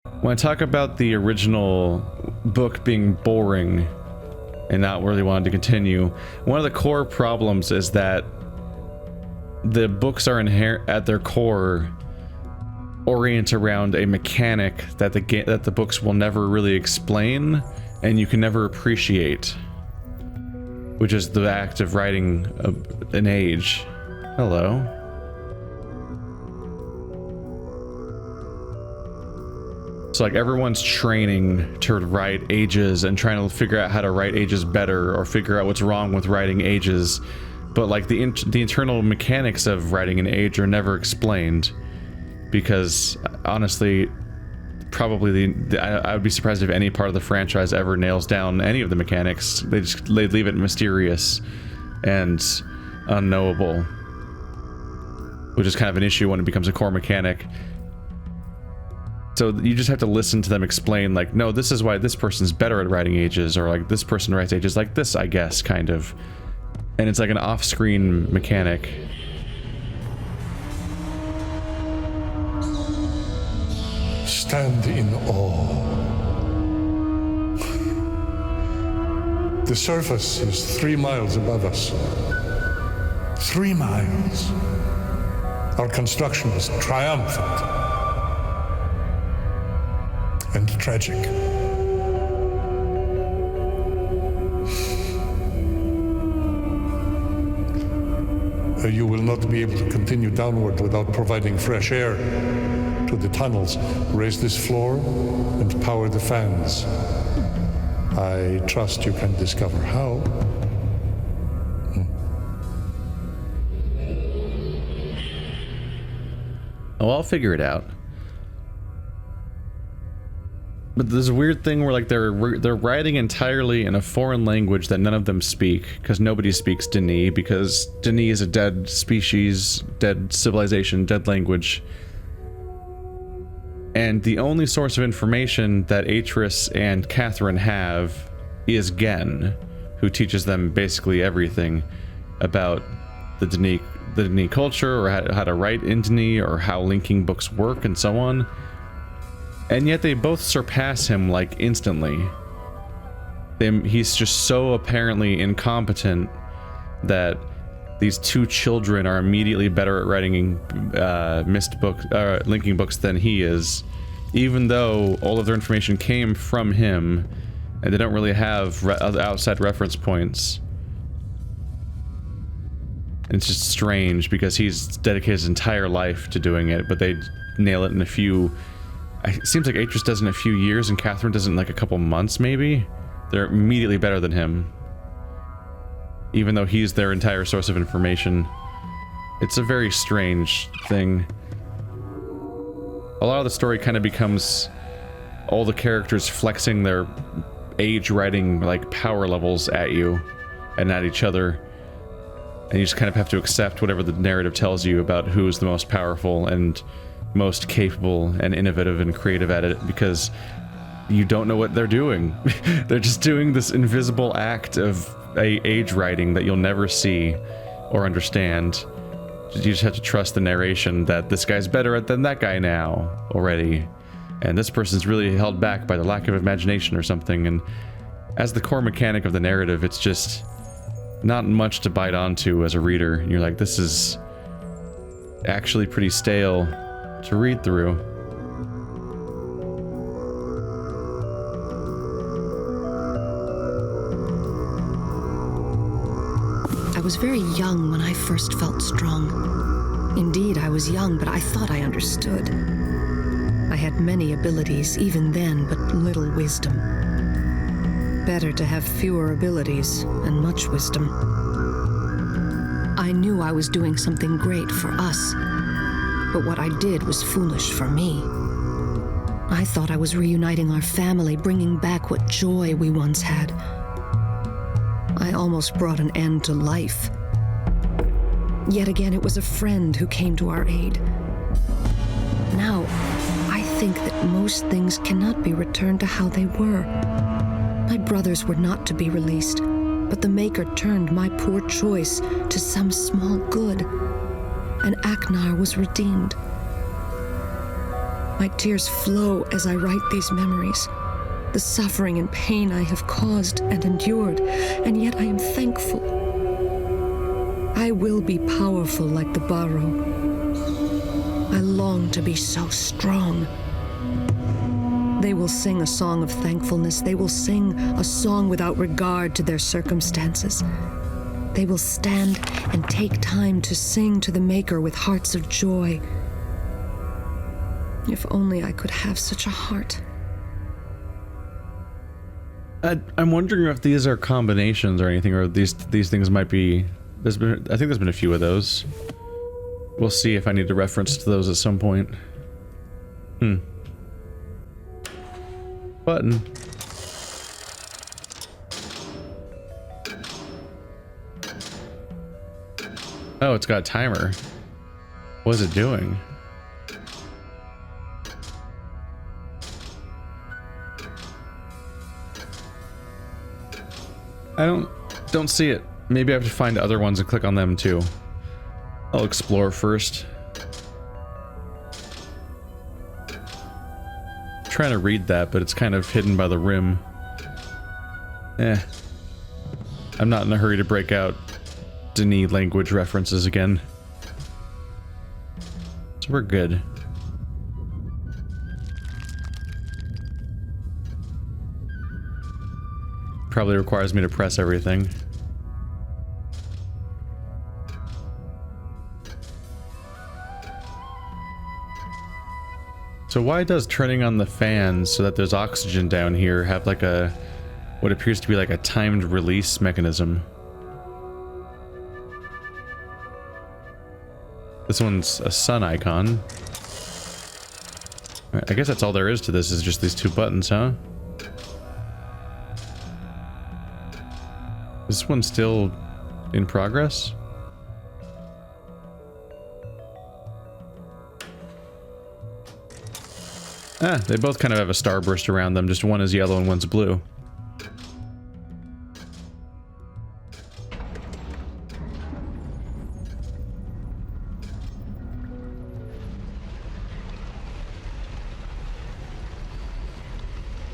When I talk about the original book being boring and not really wanting to continue, one of the core problems is that the books are at their core orient around a mechanic that the books will never really explain and you can never appreciate, which is the act of writing an age. Hello. So like everyone's training to write ages and trying to figure out how to write ages better or figure out what's wrong with writing ages, but like the internal mechanics of writing an age are never explained, because honestly probably I would be surprised if any part of the franchise ever nails down any of the mechanics. They leave it mysterious and unknowable, which is kind of an issue when it becomes a core mechanic. So you just have to listen to them explain, like, no, this is why this person's better at writing ages, or like this person writes ages like this, I guess, kind of. And it's like an off-screen mechanic. Stand in awe. The surface is 3 miles above us. 3 miles. Our construction is triumphant and tragic. You will not be able to continue downward without providing fresh air to the tunnels. Raise this floor and power the fans. I trust you can discover how. Oh, I'll figure it out. But there's a weird thing where like they're writing entirely in a foreign language that none of them speak, because nobody speaks Dini, because Dini is a dead species, dead civilization, dead language. And the only source of information that Atris and Catherine have is Gen, who teaches them basically everything about the Dini culture, or how to write in Dini, or how linking books work, and so on. And yet they both surpass him, like, instantly. He's just so apparently incompetent that these two children are immediately better at writing Myst books, linking books than he is, even though all of their information came from him, and they don't really have outside reference points. And it's just strange, because he's dedicated his entire life to doing it, but they nail it in a few... It seems like Atris does it in a few years, and Catherine does it in like a couple months, maybe? They're immediately better than him, even though he's their entire source of information. It's a very strange thing. A lot of the story kind of becomes all the characters flexing their age writing like power levels at you and at each other, and you just kind of have to accept whatever the narrative tells you about who's the most powerful and most capable and innovative and creative at it, because you don't know what they're doing. They're just doing this invisible act of age writing that you'll never see or understand. You just have to trust the narration that this guy's better at than that guy now already, and this person's really held back by the lack of imagination or something. And as the core mechanic of the narrative, it's just not much to bite onto as a reader. You're like, this is actually pretty stale to read through. I was very young when I first felt strong. Indeed, I was young, but I thought I understood. I had many abilities even then, but little wisdom. Better to have fewer abilities and much wisdom. I knew I was doing something great for us, but what I did was foolish for me. I thought I was reuniting our family, bringing back what joy we once had. I almost brought an end to life. Yet again, it was a friend who came to our aid. Now, I think that most things cannot be returned to how they were. My brothers were not to be released, but the Maker turned my poor choice to some small good, and Aknar was redeemed. My tears flow as I write these memories. The suffering and pain I have caused and endured, and yet I am thankful. I will be powerful like the Baru. I long to be so strong. They will sing a song of thankfulness. They will sing a song without regard to their circumstances. They will stand and take time to sing to the Maker with hearts of joy. If only I could have such a heart. I'm wondering if these are combinations or anything, or these things might be... I think there's been a few of those. We'll see if I need to reference to those at some point. Button. Oh, it's got a timer. What is it doing? I don't see it. Maybe I have to find other ones and click on them too. I'll explore first. I'm trying to read that, but it's kind of hidden by the rim. I'm not in a hurry to break out Denis language references again. So we're good. Probably requires me to press everything. So why does turning on the fans so that there's oxygen down here have like a, what appears to be like a timed release mechanism? This one's a sun icon. I guess that's all there is to this, is just these two buttons, huh? Is this one still in progress? They both kind of have a starburst around them, just one is yellow and one's blue.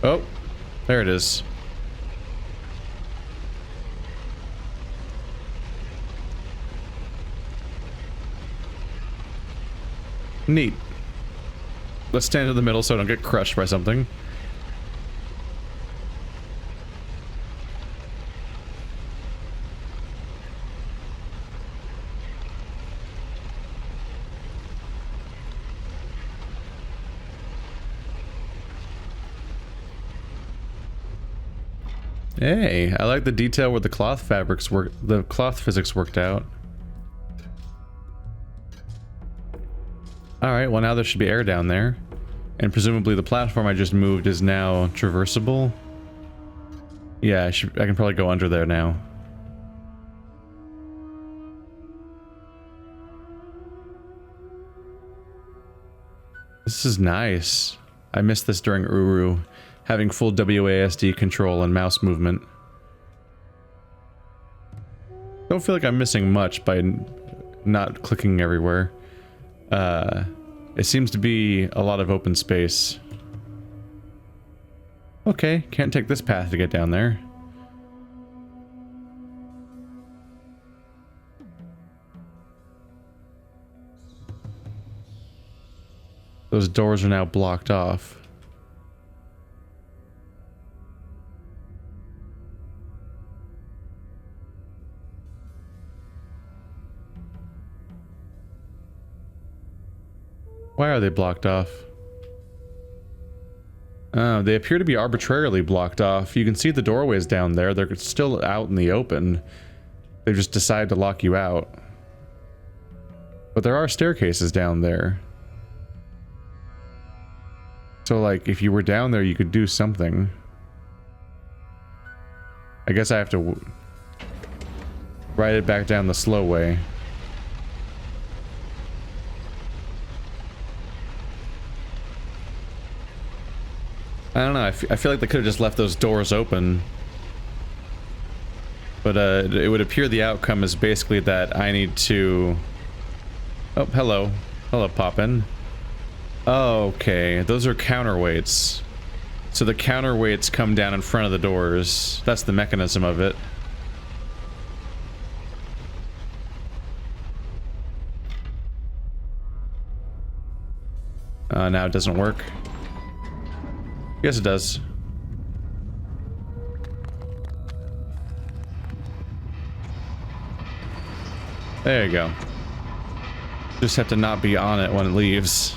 Oh, there it is. Neat. Let's stand in the middle so I don't get crushed by something. Hey, I like the detail where the cloth fabrics work, the cloth physics worked out. Alright, well now there should be air down there. And presumably the platform I just moved is now traversable. Yeah, I can probably go under there now. This is nice. I missed this during Uru, having full WASD control and mouse movement. Don't feel like I'm missing much by not clicking everywhere. It seems to be a lot of open space. Okay, can't take this path to get down there. Those doors are now blocked off. Why are they blocked off? Oh, they appear to be arbitrarily blocked off. You can see the doorways down there. They're still out in the open. They just decided to lock you out. But there are staircases down there. So, like, if you were down there, you could do something. I guess I have to ride it back down the slow way. I don't know, I feel like they could have just left those doors open. But it would appear the outcome is basically that I need to... Oh, hello. Hello, Poppin'. Okay, those are counterweights. So the counterweights come down in front of the doors. That's the mechanism of it. Now it doesn't work. Yes, it does. There you go. Just have to not be on it when it leaves.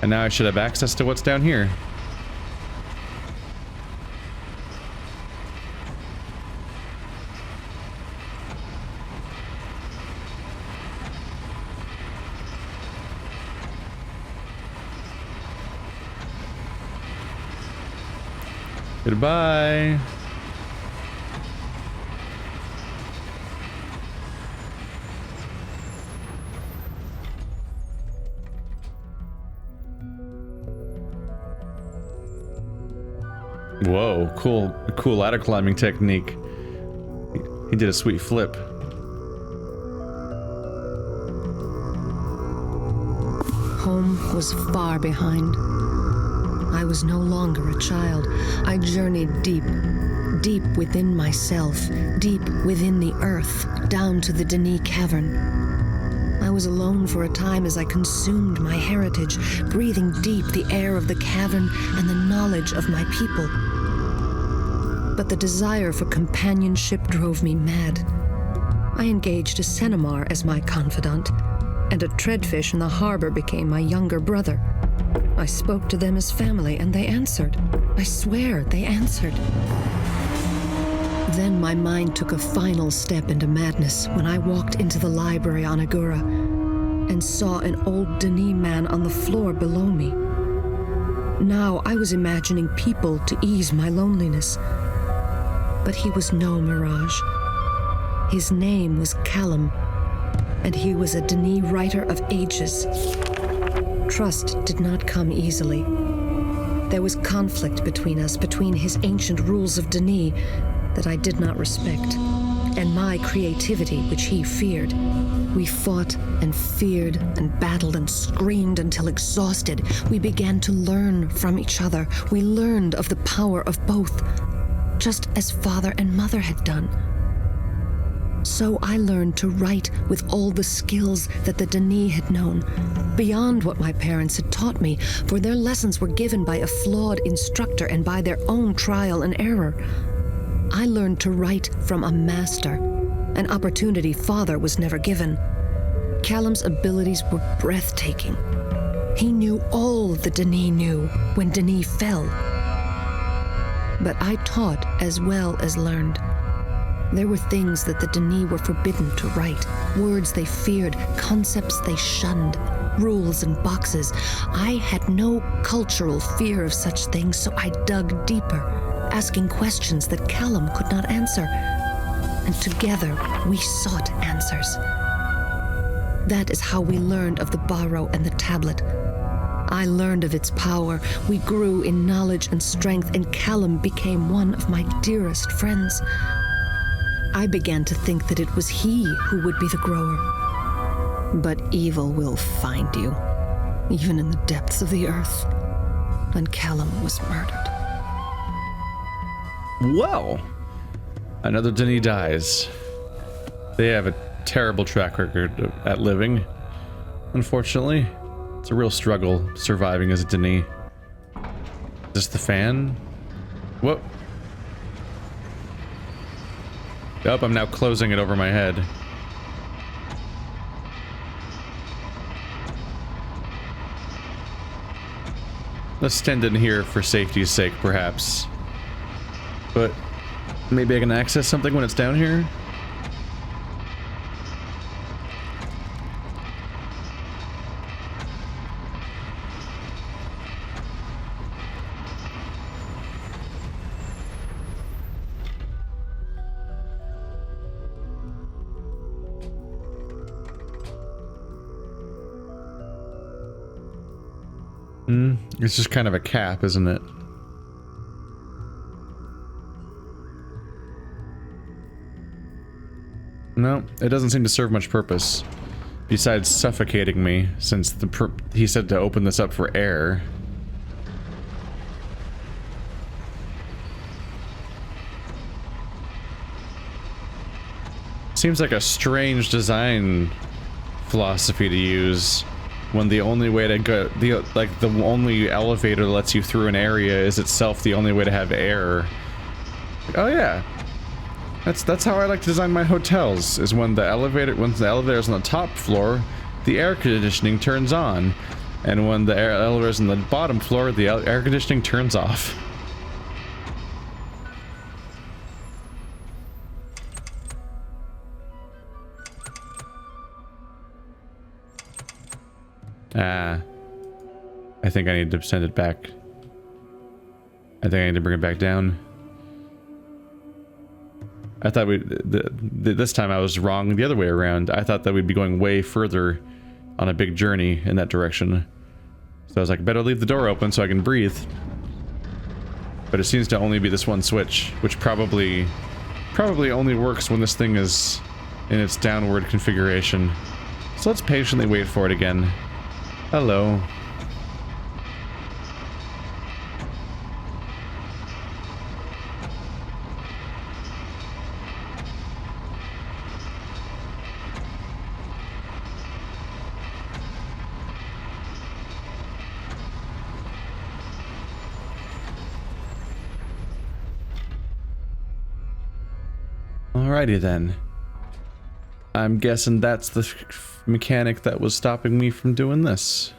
And now I should have access to what's down here. Goodbye. Whoa, cool ladder climbing technique. He did a sweet flip. Home was far behind. I was no longer a child. I journeyed deep, deep within myself, deep within the earth, down to the Denis cavern. I was alone for a time as I consumed my heritage, breathing deep the air of the cavern and the knowledge of my people. But the desire for companionship drove me mad. I engaged a Cenomar as my confidant, and a treadfish in the harbor became my younger brother. I spoke to them as family, and they answered. I swear, they answered. Then my mind took a final step into madness when I walked into the library on Agura and saw an old Denis man on the floor below me. Now I was imagining people to ease my loneliness. But he was no mirage. His name was Callum, and he was a Denis writer of ages. Trust did not come easily. There was conflict between us, between his ancient rules of Denis that I did not respect, and my creativity, which he feared. We fought and feared and battled and screamed until exhausted. We began to learn from each other. We learned of the power of both, just as father and mother had done. So I learned to write with all the skills that the Denis had known, beyond what my parents had taught me, for their lessons were given by a flawed instructor and by their own trial and error. I learned to write from a master, an opportunity father was never given. Callum's abilities were breathtaking. He knew all the Denis knew when Denis fell. But I taught as well as learned. There were things that the Denis were forbidden to write, words they feared, concepts they shunned, rules and boxes. I had no cultural fear of such things, so I dug deeper, asking questions that Callum could not answer. And together, we sought answers. That is how we learned of the Barrow and the tablet. I learned of its power. We grew in knowledge and strength, and Callum became one of my dearest friends. I began to think that it was he who would be the grower. But evil will find you, even in the depths of the earth. And Callum was murdered. Well, another Denis dies. They have a terrible track record at living. Unfortunately, it's a real struggle surviving as a Denis. Is this the fan? Whoop. Oh, I'm now closing it over my head. Let's stand in here for safety's sake, perhaps. But maybe I can access something when it's down here? It's just kind of a cap, isn't it? No, it doesn't seem to serve much purpose. Besides suffocating me, since he said to open this up for air. Seems like a strange design philosophy to use when the only way to go, the only elevator that lets you through an area is itself the only way to have air. Oh yeah. That's how I like to design my hotels, is when the elevator's on the top floor, the air conditioning turns on. And when the elevator's on the bottom floor, the air conditioning turns off. I think I need to send it back. I think I need to bring it back down. I thought this time I was wrong the other way around. I thought that we'd be going way further on a big journey in that direction. So I was like, better leave the door open so I can breathe. But it seems to only be this one switch, which probably only works when this thing is in its downward configuration. So let's patiently wait for it again. Hello. Alrighty then. I'm guessing that's the mechanic that was stopping me from doing this.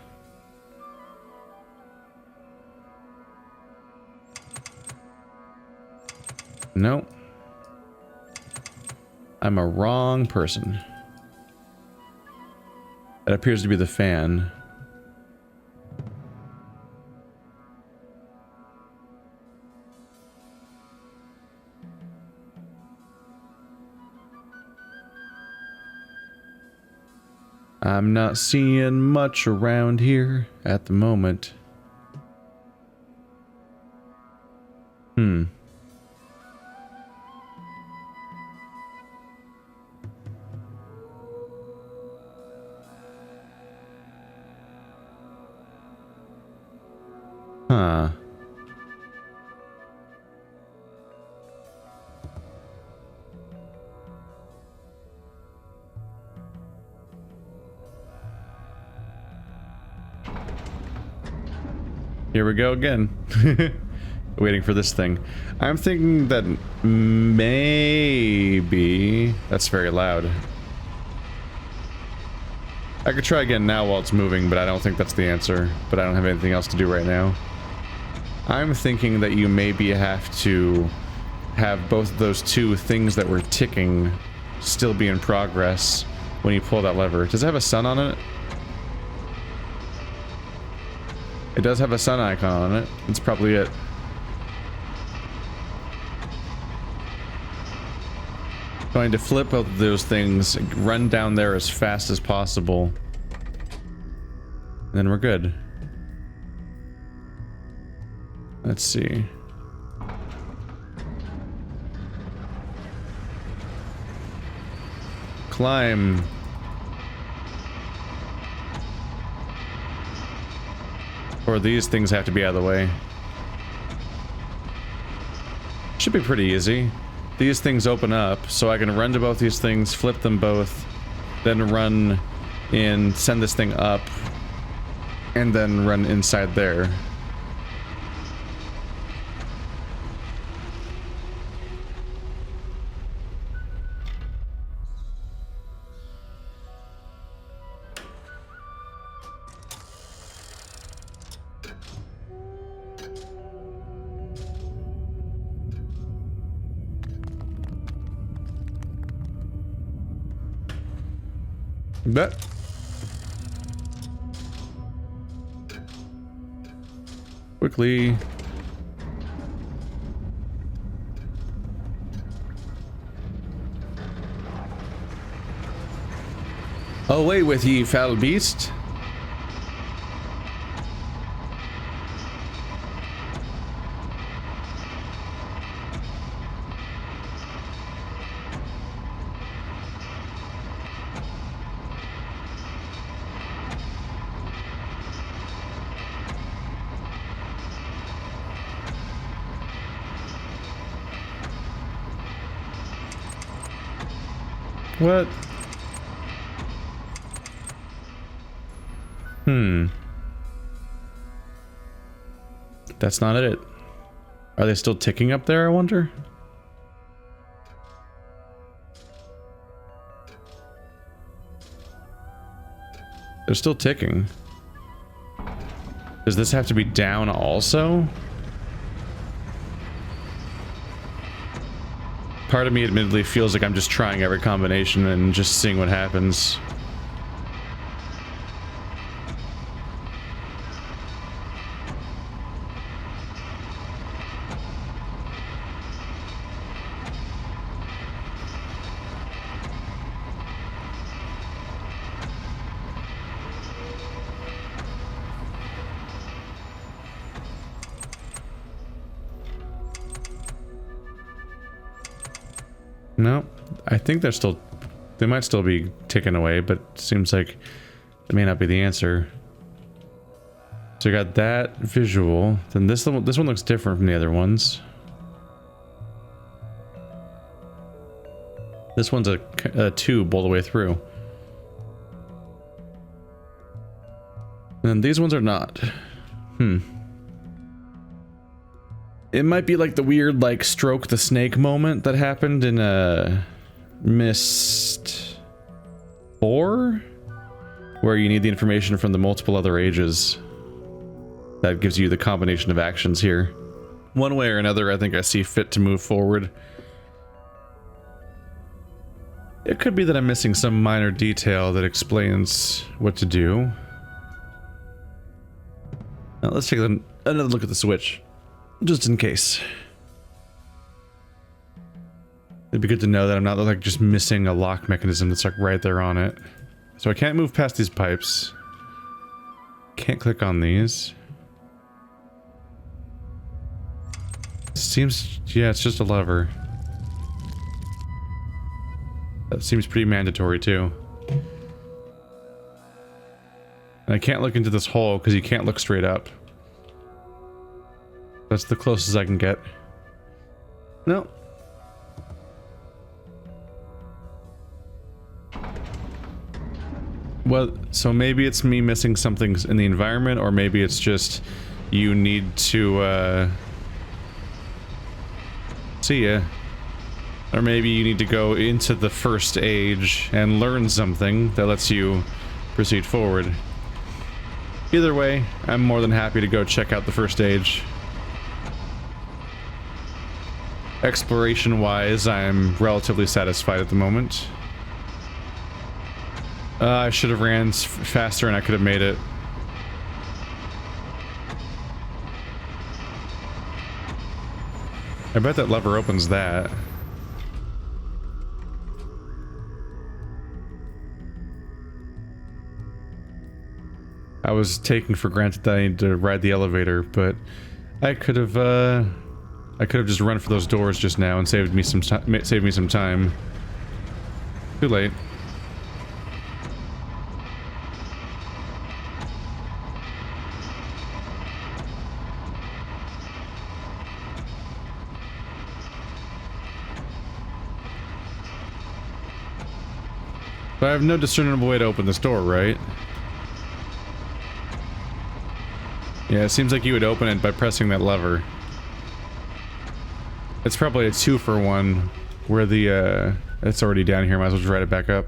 No. I'm a wrong person. That appears to be the fan. I'm not seeing much around here at the moment. Huh. Here we go again. Waiting for this thing. I'm thinking that maybe... That's very loud. I could try again now while it's moving, but I don't think that's the answer. But I don't have anything else to do right now. I'm thinking that you maybe have to have both of those two things that were ticking still be in progress when you pull that lever. Does it have a sun on it? It does have a sun icon on it. That's probably it. Going to flip both of those things, run down there as fast as possible. And then we're good. Let's see. Climb. Or these things have to be out of the way. Should be pretty easy. These things open up, so I can run to both these things, flip them both, then run in, send this thing up, and then run inside there. Bet. Quickly. Away with ye, foul beast. What? That's not it. Are they still ticking up there, I wonder? They're still ticking. Does this have to be down also? Part of me admittedly feels like I'm just trying every combination and just seeing what happens. No, I think they're still, they might still be ticking away, but it seems like it may not be the answer. So you got that visual, then this one looks different from the other ones. This one's a tube all the way through. And these ones are not. It might be like the weird, like, stroke the snake moment that happened in Myst 4? Where you need the information from the multiple other ages. That gives you the combination of actions here. One way or another, I think I see fit to move forward. It could be that I'm missing some minor detail that explains what to do. Now let's take another look at the switch. Just in case. It'd be good to know that I'm not like just missing a lock mechanism that's like right there on it. So I can't move past these pipes. Can't click on these. Seems, yeah, it's just a lever. That seems pretty mandatory too. And I can't look into this hole because you can't look straight up. That's the closest I can get. No. Well, so maybe it's me missing something in the environment, or maybe it's just you need to, see ya. Or maybe you need to go into the first age and learn something that lets you proceed forward. Either way, I'm more than happy to go check out the first age. Exploration-wise, I'm relatively satisfied at the moment. I should have ran faster and I could have made it. I bet that lever opens that. I was taking for granted that I needed to ride the elevator, but I could have just run for those doors just now and saved me some time. Too late. But I have no discernible way to open this door, right? Yeah, it seems like you would open it by pressing that lever. It's probably a 2-for-1 where the, it's already down here, might as well just write it back up.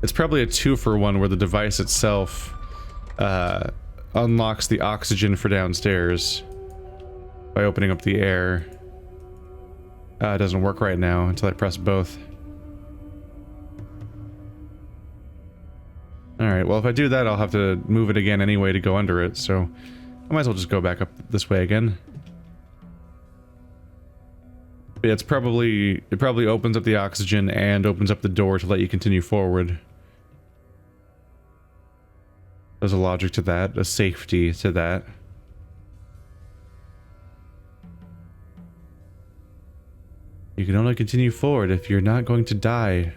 It's probably a 2-for-1 where the device itself, unlocks the oxygen for downstairs by opening up the air. It doesn't work right now until I press both. Alright, well if I do that I'll have to move it again anyway to go under it, so I might as well just go back up this way again. But yeah, it probably opens up the oxygen and opens up the door to let you continue forward. There's a logic to that, a safety to that. You can only continue forward if you're not going to die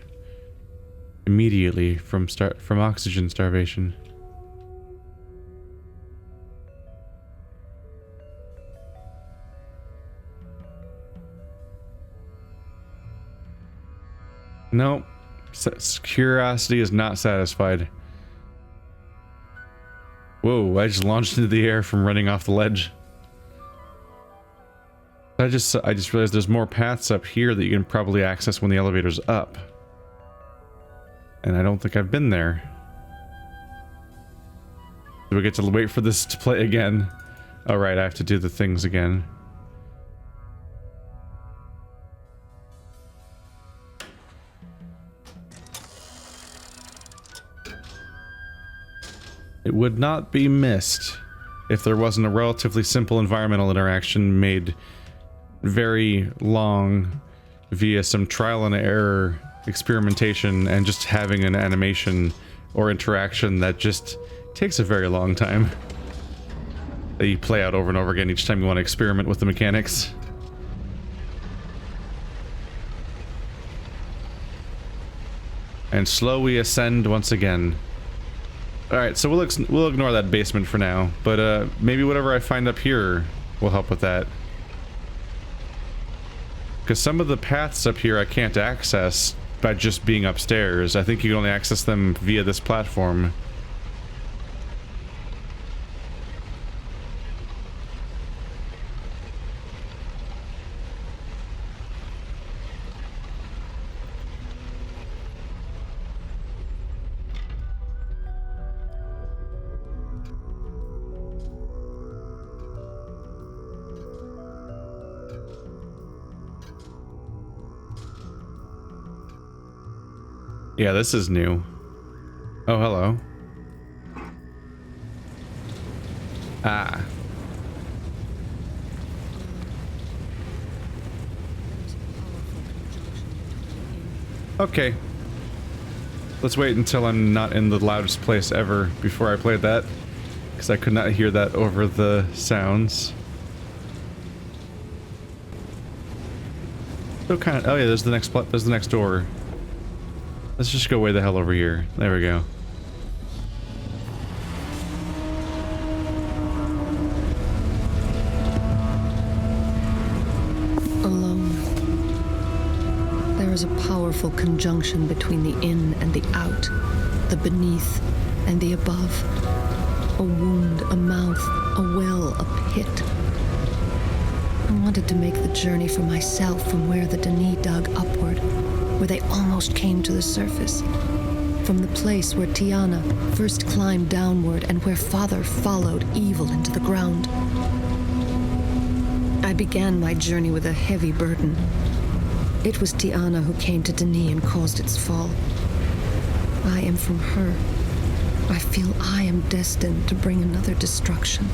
immediately from oxygen starvation. No, Curiosity is not satisfied. Whoa, I just launched into the air from running off the ledge. I just realized there's more paths up here that you can probably access when the elevator's up. And I don't think I've been there. Do we get to wait for this to play again? Oh right, I have to do the things again. It would not be Myst if there wasn't a relatively simple environmental interaction made very long via some trial and error experimentation and just having an animation or interaction that just takes a very long time. That you play out over and over again each time you want to experiment with the mechanics. And slowly ascend once again. Alright, so we'll ignore that basement for now, but maybe whatever I find up here will help with that. Because some of the paths up here I can't access by just being upstairs. I think you can only access them via this platform. Yeah, this is new. Oh, hello. Ah. Okay. Let's wait until I'm not in the loudest place ever before I play that, because I could not hear that over the sounds. So kind of. Oh yeah, there's the next door. Let's just go way the hell over here. There we go. Alone. There is a powerful conjunction between the in and the out, the beneath and the above. A wound, a mouth, a well, a pit. I wanted to make the journey for myself from where the Denis dug upward, where they almost came to the surface. From the place where Tiana first climbed downward and where Father followed evil into the ground. I began my journey with a heavy burden. It was Tiana who came to Denis and caused its fall. I am from her. I feel I am destined to bring another destruction.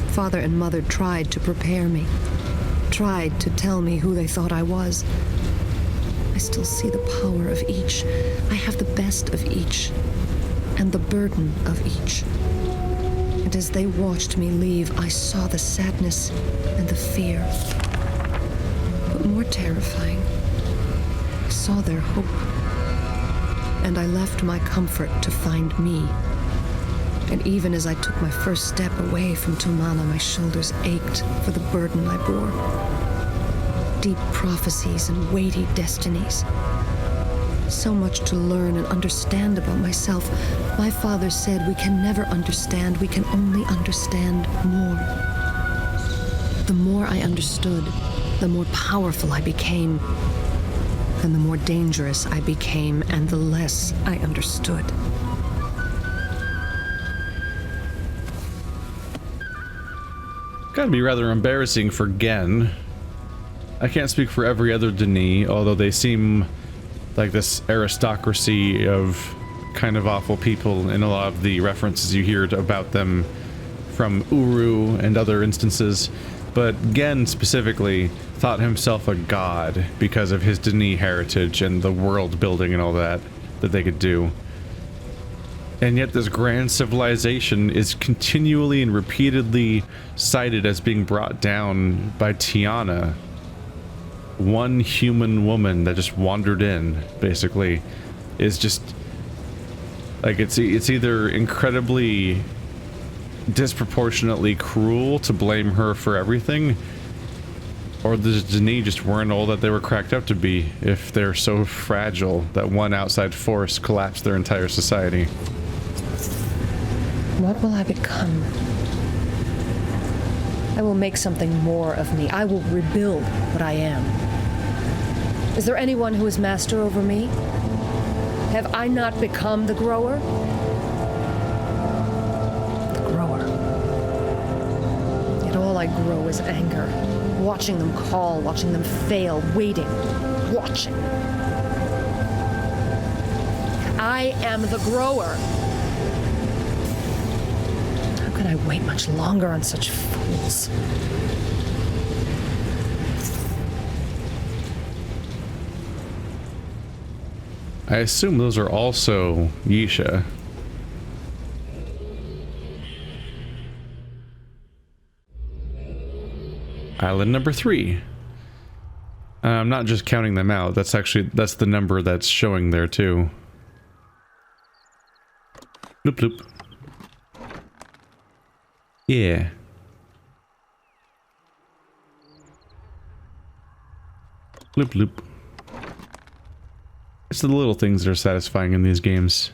Father and Mother tried to prepare me, tried to tell me who they thought I was. I still see the power of each. I have the best of each, and the burden of each. And as they watched me leave, I saw the sadness and the fear. But more terrifying, I saw their hope. And I left my comfort to find me. And even as I took my first step away from Tumana, my shoulders ached for the burden I bore. Deep prophecies and weighty destinies. So much to learn and understand about myself. My father said we can never understand, we can only understand more. The more I understood, the more powerful I became. And the more dangerous I became, and the less I understood. Gotta be rather embarrassing for Gen. I can't speak for every other Denis, although they seem like this aristocracy of kind of awful people in a lot of the references you hear about them from Uru and other instances. But Gen specifically thought himself a god because of his Denis heritage and the world building and all that they could do. And yet this grand civilization is continually and repeatedly cited as being brought down by Tiana. One human woman that just wandered in, basically, is just... like, it's either incredibly disproportionately cruel to blame her for everything, Or the Dini just weren't all that they were cracked up to be if they're so fragile that one outside force collapsed their entire society. What will I become? I will make something more of me. I will rebuild what I am. Is there anyone who is master over me? Have I not become the grower? The grower. Yet all I grow is anger. Watching them call, watching them fail, waiting, watching. I am the grower. How could I wait much longer on such fools? I assume those are also Yisha. Island number 3. I'm not just counting them out. That's the number that's showing there too. Bloop bloop. Yeah. Bloop bloop. It's the little things that are satisfying in these games.